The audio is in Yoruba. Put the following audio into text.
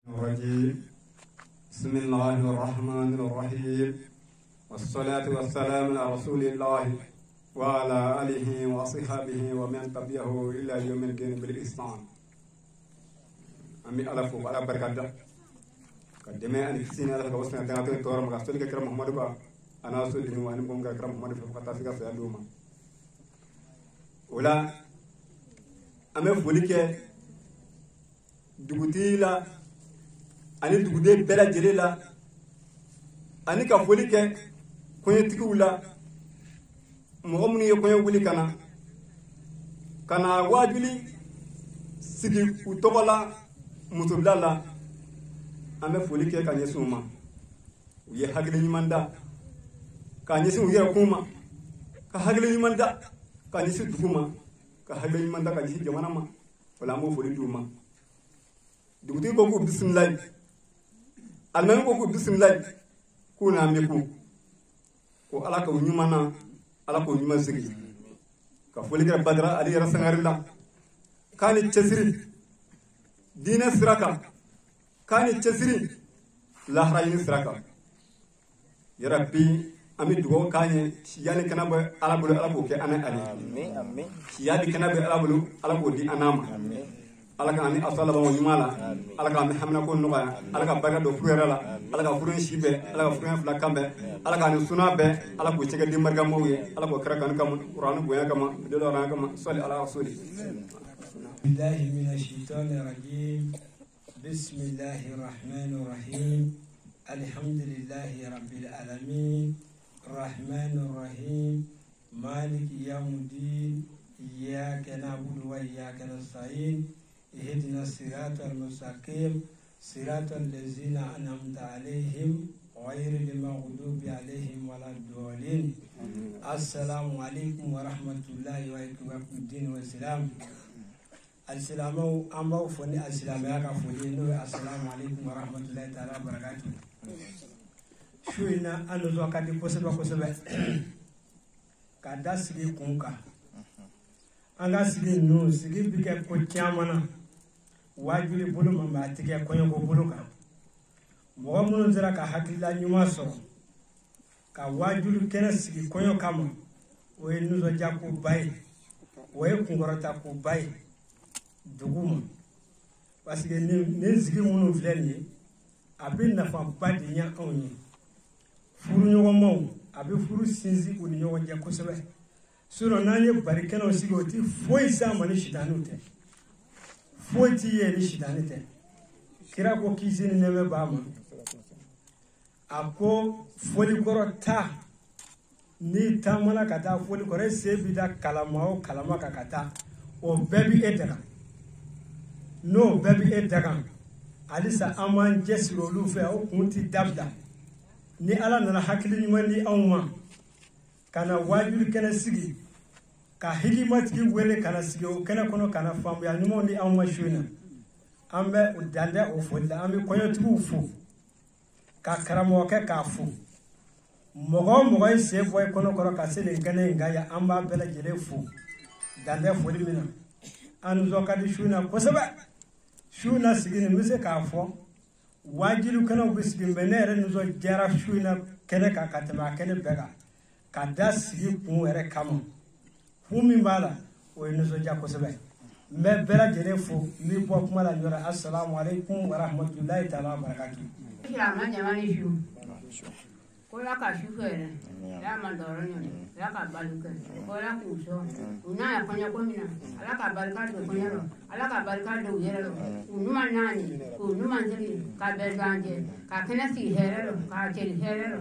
الرجيم. بسم الله الرحمن الرحيم، والصلاة والسلام على رسول الله وعلى آله وصحبه ومن تبعه إلى يوم الدين بالإسلام. أمي ألف وعلى بركة قدمي أن يحسين ألف وسنة تناتين تورا مغسل كرم محمد با أنا أسول دين وأنا بقوم كرم محمد في فقط تاسيكا سيادوما ولا أمي فوليك دغوتي لا ani dugude bela jere la ani ka foli kɛ kɔɲɔtigiw la mɔgɔ minnu ye kɔɲɔ wuli kana wajuli sigi u tɔgɔ la musobila la an bɛ foli kɛ ka ɲɛsin u ma u ye hakili ɲuman da ka ɲɛsin u yɛrɛ kun ma ka hakili ɲuman da ka ɲɛsin dugu ma ka hakili ɲuman da ka ɲɛsin jamana ma wala an b'o foli d'u ma dugutigi ko k'u bisimilayi almami ko ko bisimilayi ko na meku ko ala ka ɲumana ala ko ɲuman sigi ka foli kɛ badara ali yɛrɛ sangari la k'a ni cɛsiri diinɛ sira kan k'a ni cɛsiri lahara ɲini sira kan yɛrɛ bi an bɛ dugawu k'a ɲɛ siya ni kɛnɛ bɛ ala bolo ala k'o kɛ an ni ale siya di kɛnɛ bɛ ala bolo ala k'o di an n'a ma ala ka ni asala ba ɲuman la ala ka ni hamina ko nɔgɔya ala ka barika don furu yɛrɛ la ala ka furu si bɛɛ ala ka furu fila kan bɛɛ ala ka ni suna bɛɛ ala k'o cɛkɛ den barikamaw ye ala k'o kɛra kanu kama kuranɛ bonya kama delo ran kama sali ala rasuli billahi minash shaitani rajim bismillahir rahmanir rahim alhamdulillahi rabbil alamin rahmanir rahim maliki yawmiddin iyyaka na'budu wa iyyaka nasta'in اهدنا الصراط المستقيم صراط الذين أنعمت عليهم غير المغضوب عليهم ولا الضالين. السلام عليكم ورحمة الله وبركاته الدين والسلام. السلام أمبو فني السلام يا كفولي السلام عليكم ورحمة الله تعالى وبركاته. شو إن أنا زوجتي كسبة كذا سيجي كونكا أنا سيجي نو سيجي بيجي كوتشامنا wajuli bolo mama tigɛ kɔɲɔ ko bolo kan mɔgɔ minnu sera ka hakilila ɲuman sɔrɔ ka wajuli kɛnɛ sigi kɔɲɔ kama o ye nisɔndiya koba ye o ye kunkɔrɔta koba ye dugu ma parce que nin sigi minnu filɛ nin ye a bɛ nafaba de ɲɛ anw ye furuɲɔgɔnmaw a bɛ furu sinsin u ni ɲɔgɔn cɛ kosɛbɛ sinon n'an ye barikɛnɛw sigi o tɛ foyi s'a ma ni sitaniw tɛ foyi ti ye ni sitani tɛ kira ko kisi ni nɛmɛ b'a ma a ko folikɔrɔ ta ni taamana ka taa folikɔrɔ e se bi da kalama o kalama kan ka taa o bɛɛ bi e daga n'o bɛɛ bi e daga halisa an b'an cɛsiri olu fɛ o kun ti dabila ni ala nana hakili ɲuman di anw ma ka na wajuli kɛnɛ sigi ka hikimatigi wele kana sigi o kɛnɛ kɔnɔ kana faamuya ɲumanw di anw ma su in na an bɛ dan o foli la an bɛ kɔɲɔtigiw fo ka karamɔgɔkɛ k'a fo mɔgɔ o mɔgɔ ye sen bɔ i kɔnɔkɔrɔ ka se nin kɛnɛ in kan yan an b'a bɛɛ lajɛlen fo dan foli min na an nisɔn ka di su in na kosɛbɛ su in na sigi nin n bɛ se k'a fɔ wajibi kɛnɛw bɛ sigi mɛ ne yɛrɛ nisɔn diyara su in na kɛnɛ kan ka tɛmɛ a kɛnɛ bɛɛ kan ka da sigi kun yɛrɛ kama kun min b'a la o ye nisɔndiya kosɛbɛ n bɛ bɛɛ lajɛlen fo n bɛ bɔ kuma la ɲɔgɔn assalamu alaikum wa rahmatulahi taala wa barakatuh. Silamɛ jamana su ko la ka su fɛrɛ la ma dɔrɔ ɲɔgɔn la ka balo kɛ ko la k'u sɔn u n'a ye kɔɲɔ ko min na ala ka barika don kɔɲɔ la ala ka barika don u yɛrɛ la u ɲuman naani k'u ɲuman sigi ka bɛn gan jɛ ka kɛnɛ sigi hɛrɛ la k'a cɛri hɛrɛ la.